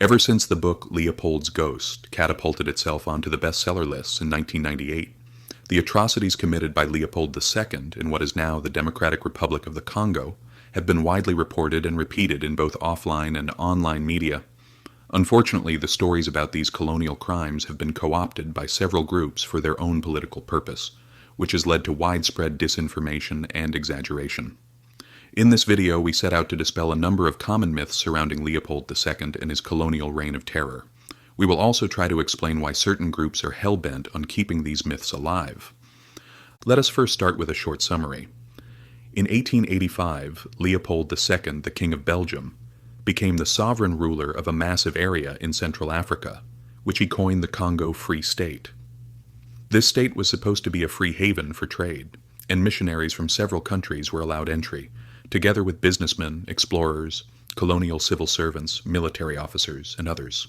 Ever since the book Leopold's Ghost catapulted itself onto the bestseller lists in 1998, the atrocities committed by Leopold II in what is now the Democratic Republic of the Congo have been widely reported and repeated in both offline and online media. Unfortunately, the stories about these colonial crimes have been co-opted by several groups for their own political purpose, which has led to widespread disinformation and exaggeration. In this video, we set out to dispel a number of common myths surrounding Leopold II and his colonial reign of terror. We will also try to explain why certain groups are hell-bent on keeping these myths alive. Let us first start with a short summary. In 1885, Leopold II, the King of Belgium, became the sovereign ruler of a massive area in Central Africa, which he coined the Congo Free State. This state was supposed to be a free haven for trade, and missionaries from several countries were allowed entry, together with businessmen, explorers, colonial civil servants, military officers, and others.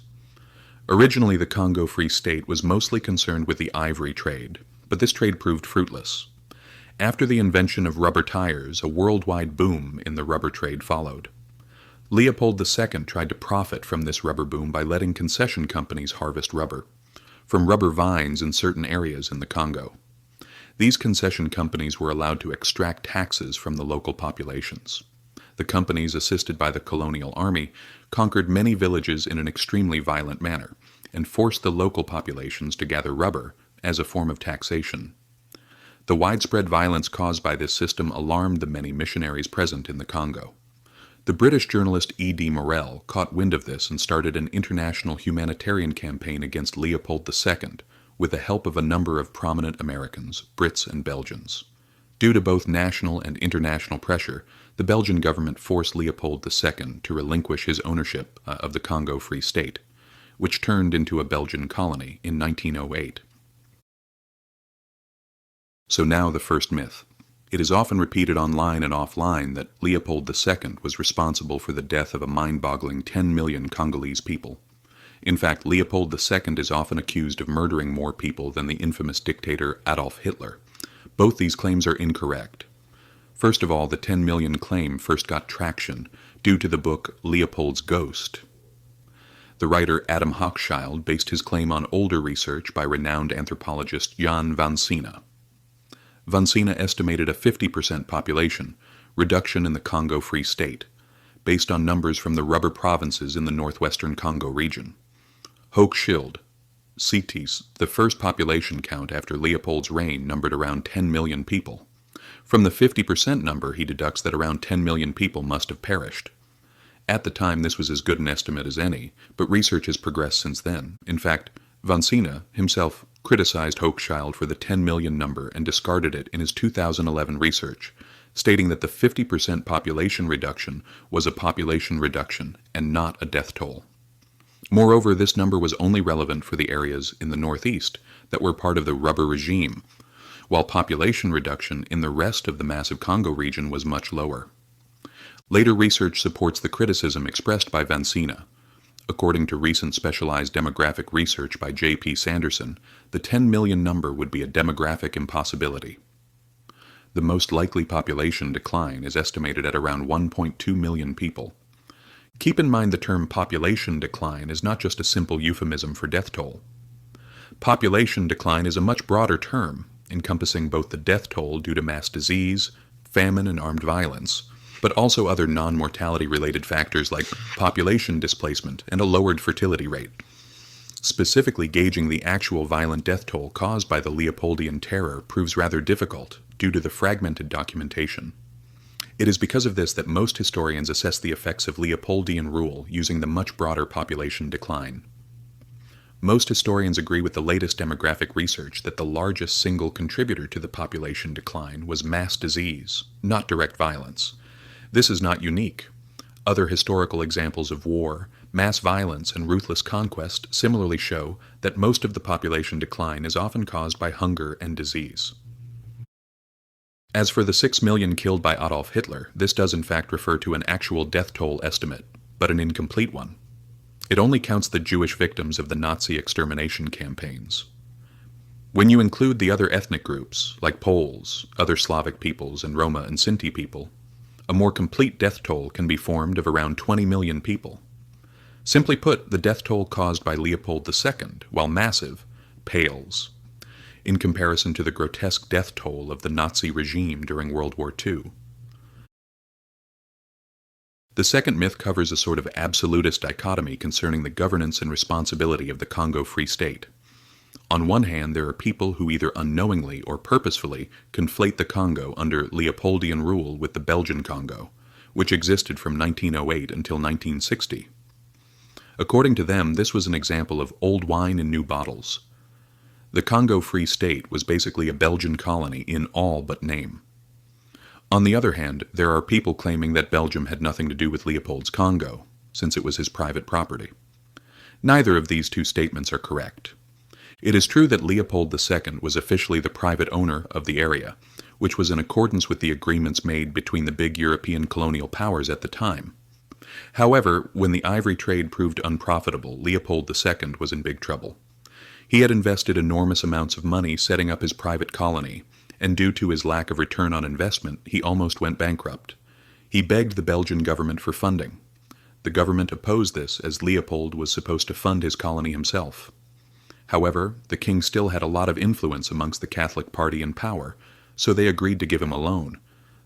Originally, the Congo Free State was mostly concerned with the ivory trade, but this trade proved fruitless. After the invention of rubber tires, a worldwide boom in the rubber trade followed. Leopold II tried to profit from this rubber boom by letting concession companies harvest rubber from rubber vines in certain areas in the Congo. These concession companies were allowed to extract taxes from the local populations. The companies, assisted by the colonial army, conquered many villages in an extremely violent manner and forced the local populations to gather rubber as a form of taxation. The widespread violence caused by this system alarmed the many missionaries present in the Congo. The British journalist E.D. Morel caught wind of this and started an international humanitarian campaign against Leopold II with the help of a number of prominent Americans, Brits and Belgians. Due to both national and international pressure, the Belgian government forced Leopold II to relinquish his ownership of the Congo Free State, which turned into a Belgian colony in 1908. So now the first myth. It is often repeated online and offline that Leopold II was responsible for the death of a mind-boggling 10 million Congolese people. In fact, Leopold II is often accused of murdering more people than the infamous dictator Adolf Hitler. Both these claims are incorrect. First of all, the 10 million claim first got traction due to the book Leopold's Ghost. The writer Adam Hochschild based his claim on older research by renowned anthropologist Jan van Sina. Van Sina estimated a 50% population reduction in the Congo Free State, based on numbers from the rubber provinces in the northwestern Congo region. Hochschild cites the first population count after Leopold's reign numbered around 10 million people. From the 50% number, he deducts that around 10 million people must have perished. At the time, this was as good an estimate as any, but research has progressed since then. In fact, Van Sina himself criticized Hochschild for the 10 million number and discarded it in his 2011 research, stating that the 50% population reduction was a population reduction and not a death toll. Moreover, this number was only relevant for the areas in the northeast that were part of the rubber regime, while population reduction in the rest of the massive Congo region was much lower. Later research supports the criticism expressed by Van Sina. According to recent specialized demographic research by J.P. Sanderson, the 10 million number would be a demographic impossibility. The most likely population decline is estimated at around 1.2 million people. Keep in mind the term population decline is not just a simple euphemism for death toll. Population decline is a much broader term, encompassing both the death toll due to mass disease, famine, and armed violence, but also other non-mortality related factors like population displacement and a lowered fertility rate. Specifically gauging the actual violent death toll caused by the Leopoldian terror proves rather difficult due to the fragmented documentation. It is because of this that most historians assess the effects of Leopoldian rule using the much broader population decline. Most historians agree with the latest demographic research that the largest single contributor to the population decline was mass disease, not direct violence. This is not unique. Other historical examples of war, mass violence, and ruthless conquest similarly show that most of the population decline is often caused by hunger and disease. As for the 6 million killed by Adolf Hitler, this does in fact refer to an actual death toll estimate, but an incomplete one. It only counts the Jewish victims of the Nazi extermination campaigns. When you include the other ethnic groups, like Poles, other Slavic peoples, and Roma and Sinti people, a more complete death toll can be formed of around 20 million people. Simply put, the death toll caused by Leopold II, while massive, pales in comparison to the grotesque death toll of the Nazi regime during World War II. The second myth covers a sort of absolutist dichotomy concerning the governance and responsibility of the Congo Free State. On one hand, there are people who either unknowingly or purposefully conflate the Congo under Leopoldian rule with the Belgian Congo, which existed from 1908 until 1960. According to them, this was an example of old wine in new bottles. The Congo Free State was basically a Belgian colony in all but name. On the other hand, there are people claiming that Belgium had nothing to do with Leopold's Congo, since it was his private property. Neither of these two statements are correct. It is true that Leopold II was officially the private owner of the area, which was in accordance with the agreements made between the big European colonial powers at the time. However, when the ivory trade proved unprofitable, Leopold II was in big trouble. He had invested enormous amounts of money setting up his private colony, and due to his lack of return on investment, he almost went bankrupt. He begged the Belgian government for funding. The government opposed this, as Leopold was supposed to fund his colony himself. However, the king still had a lot of influence amongst the Catholic party in power, so they agreed to give him a loan.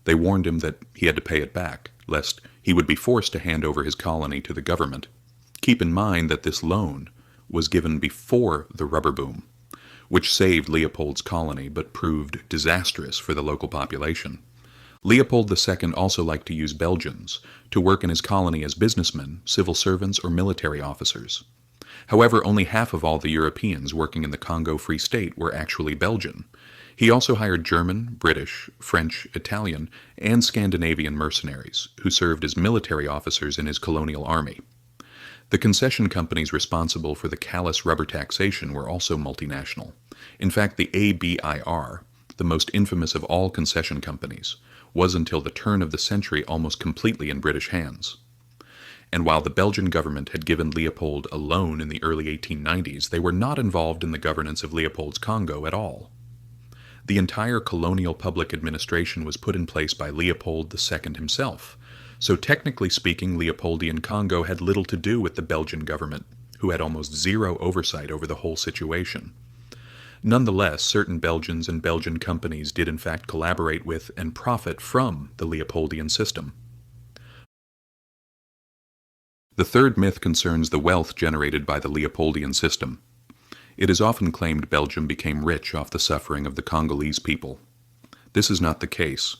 They warned him that he had to pay it back, lest he would be forced to hand over his colony to the government. Keep in mind that this loan was given before the rubber boom, which saved Leopold's colony but proved disastrous for the local population. Leopold II also liked to use Belgians to work in his colony as businessmen, civil servants, or military officers. However, only half of all the Europeans working in the Congo Free State were actually Belgian. He also hired German, British, French, Italian, and Scandinavian mercenaries, who served as military officers in his colonial army. The concession companies responsible for the callous rubber taxation were also multinational. In fact, the ABIR, the most infamous of all concession companies, was until the turn of the century almost completely in British hands. And while the Belgian government had given Leopold a loan in the early 1890s, they were not involved in the governance of Leopold's Congo at all. The entire colonial public administration was put in place by Leopold II himself, so technically speaking, Leopoldian Congo had little to do with the Belgian government, who had almost zero oversight over the whole situation. Nonetheless, certain Belgians and Belgian companies did in fact collaborate with and profit from the Leopoldian system. The third myth concerns the wealth generated by the Leopoldian system. It is often claimed Belgium became rich off the suffering of the Congolese people. This is not the case.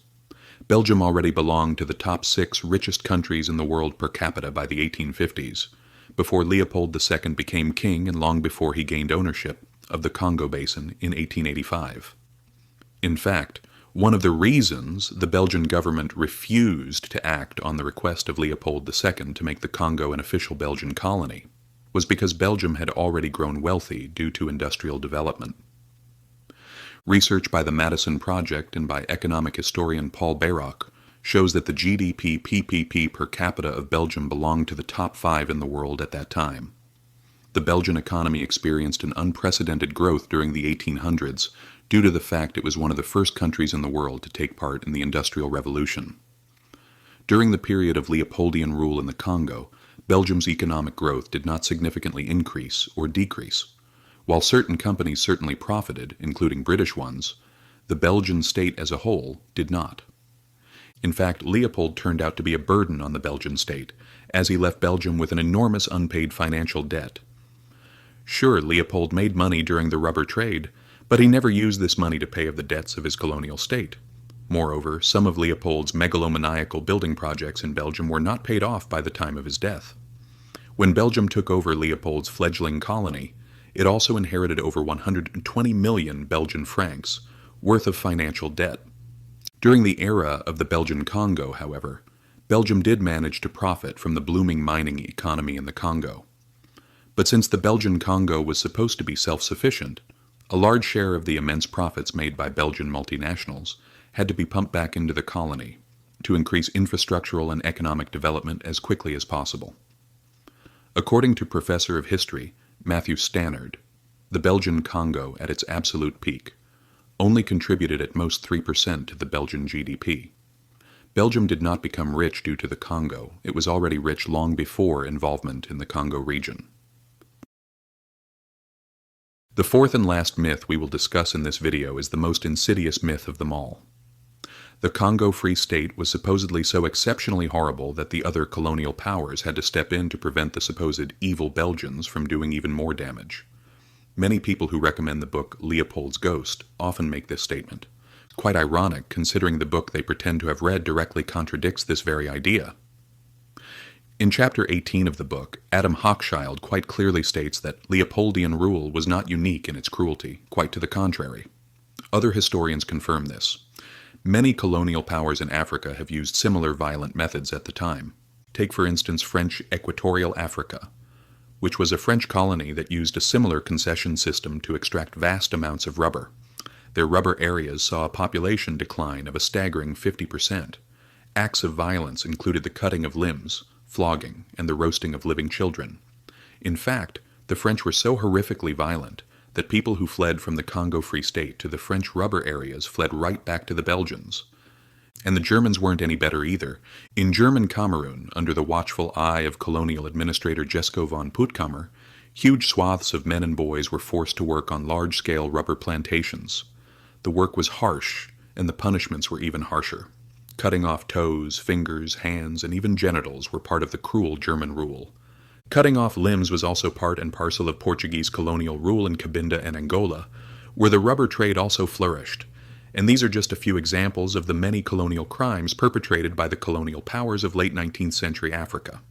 Belgium already belonged to the top 6 richest countries in the world per capita by the 1850s, before Leopold II became king and long before he gained ownership of the Congo Basin in 1885. In fact, one of the reasons the Belgian government refused to act on the request of Leopold II to make the Congo an official Belgian colony was because Belgium had already grown wealthy due to industrial development. Research by the Madison Project and by economic historian Paul Bayrock shows that the GDP PPP per capita of Belgium belonged to the top 5 in the world at that time. The Belgian economy experienced an unprecedented growth during the 1800s due to the fact it was one of the first countries in the world to take part in the Industrial Revolution. During the period of Leopoldian rule in the Congo, Belgium's economic growth did not significantly increase or decrease. While certain companies certainly profited, including British ones, the Belgian state as a whole did not. In fact, Leopold turned out to be a burden on the Belgian state, as he left Belgium with an enormous unpaid financial debt. Sure, Leopold made money during the rubber trade, but he never used this money to pay off the debts of his colonial state. Moreover, some of Leopold's megalomaniacal building projects in Belgium were not paid off by the time of his death. When Belgium took over Leopold's fledgling colony, it also inherited over 120 million Belgian francs worth of financial debt. During the era of the Belgian Congo, however, Belgium did manage to profit from the blooming mining economy in the Congo. But since the Belgian Congo was supposed to be self-sufficient, a large share of the immense profits made by Belgian multinationals had to be pumped back into the colony to increase infrastructural and economic development as quickly as possible. According to Professor of History Matthew Stannard, the Belgian Congo, at its absolute peak, only contributed at most 3% to the Belgian GDP. Belgium did not become rich due to the Congo. It was already rich long before involvement in the Congo region. The fourth and last myth we will discuss in this video is the most insidious myth of them all. The Congo Free State was supposedly so exceptionally horrible that the other colonial powers had to step in to prevent the supposed evil Belgians from doing even more damage. Many people who recommend the book Leopold's Ghost often make this statement. Quite ironic, considering the book they pretend to have read directly contradicts this very idea. In chapter 18 of the book, Adam Hochschild quite clearly states that Leopoldian rule was not unique in its cruelty, quite to the contrary. Other historians confirm this. Many colonial powers in Africa have used similar violent methods at the time. Take for instance French Equatorial Africa, which was a French colony that used a similar concession system to extract vast amounts of rubber. Their rubber areas saw a population decline of a staggering 50%. Acts of violence included the cutting of limbs, flogging, and the roasting of living children. In fact, the French were so horrifically violent that people who fled from the Congo Free State to the French rubber areas fled right back to the Belgians. And the Germans weren't any better either. In German Cameroon, under the watchful eye of colonial administrator Jesko von Puttkamer, huge swaths of men and boys were forced to work on large-scale rubber plantations. The work was harsh, and the punishments were even harsher. Cutting off toes, fingers, hands, and even genitals were part of the cruel German rule. Cutting off limbs was also part and parcel of Portuguese colonial rule in Cabinda and Angola, where the rubber trade also flourished. And these are just a few examples of the many colonial crimes perpetrated by the colonial powers of late 19th century Africa.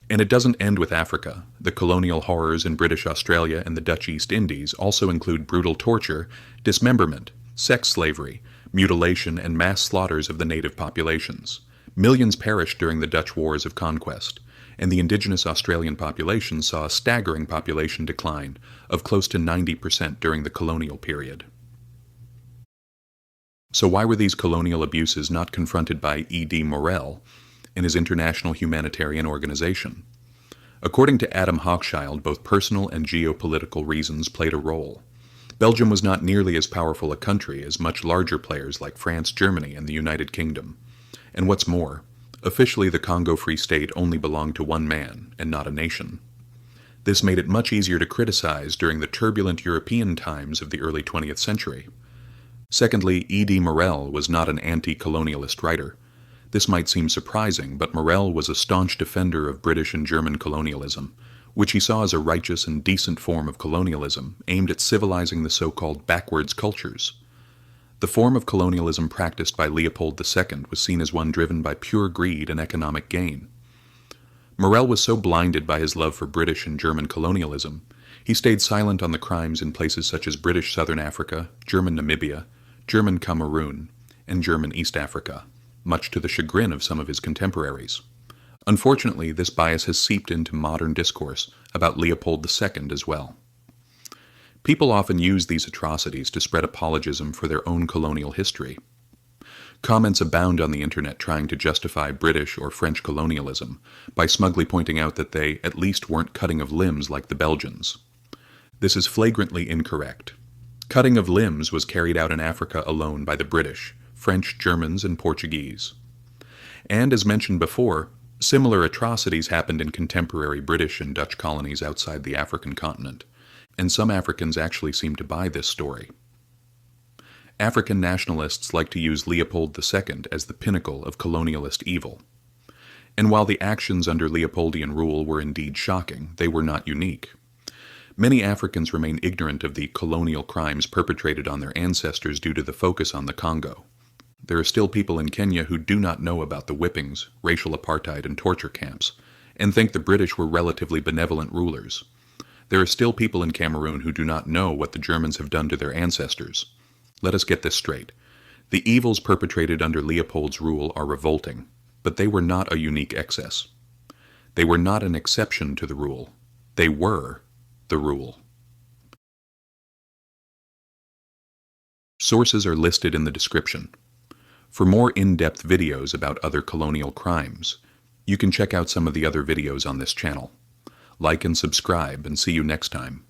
And it doesn't end with Africa. The colonial horrors in British Australia and the Dutch East Indies also include brutal torture, dismemberment, sex slavery, mutilation, and mass slaughters of the native populations. Millions perished during the Dutch Wars of Conquest, and the indigenous Australian population saw a staggering population decline of close to 90% during the colonial period. So why were these colonial abuses not confronted by E.D. Morel and his international humanitarian organization? According to Adam Hochschild, both personal and geopolitical reasons played a role. Belgium was not nearly as powerful a country as much larger players like France, Germany, and the United Kingdom. And what's more, officially the Congo Free State only belonged to one man, and not a nation. This made it much easier to criticize during the turbulent European times of the early 20th century. Secondly, E.D. Morel was not an anti-colonialist writer. This might seem surprising, but Morel was a staunch defender of British and German colonialism, which he saw as a righteous and decent form of colonialism aimed at civilizing the so-called backwards cultures. The form of colonialism practiced by Leopold II was seen as one driven by pure greed and economic gain. Morel was so blinded by his love for British and German colonialism, he stayed silent on the crimes in places such as British Southern Africa, German Namibia, German Cameroon, and German East Africa, much to the chagrin of some of his contemporaries. Unfortunately, this bias has seeped into modern discourse about Leopold II as well. People often use these atrocities to spread apologism for their own colonial history. Comments abound on the internet trying to justify British or French colonialism by smugly pointing out that they at least weren't cutting of limbs like the Belgians. This is flagrantly incorrect. Cutting of limbs was carried out in Africa alone by the British, French, Germans, and Portuguese. And as mentioned before, similar atrocities happened in contemporary British and Dutch colonies outside the African continent, and some Africans actually seem to buy this story. African nationalists like to use Leopold II as the pinnacle of colonialist evil. And while the actions under Leopoldian rule were indeed shocking, they were not unique. Many Africans remain ignorant of the colonial crimes perpetrated on their ancestors due to the focus on the Congo. There are still people in Kenya who do not know about the whippings, racial apartheid, and torture camps, and think the British were relatively benevolent rulers. There are still people in Cameroon who do not know what the Germans have done to their ancestors. Let us get this straight. The evils perpetrated under Leopold's rule are revolting, but they were not a unique excess. They were not an exception to the rule. They were the rule. Sources are listed in the description. For more in-depth videos about other colonial crimes, you can check out some of the other videos on this channel. Like and subscribe, and see you next time.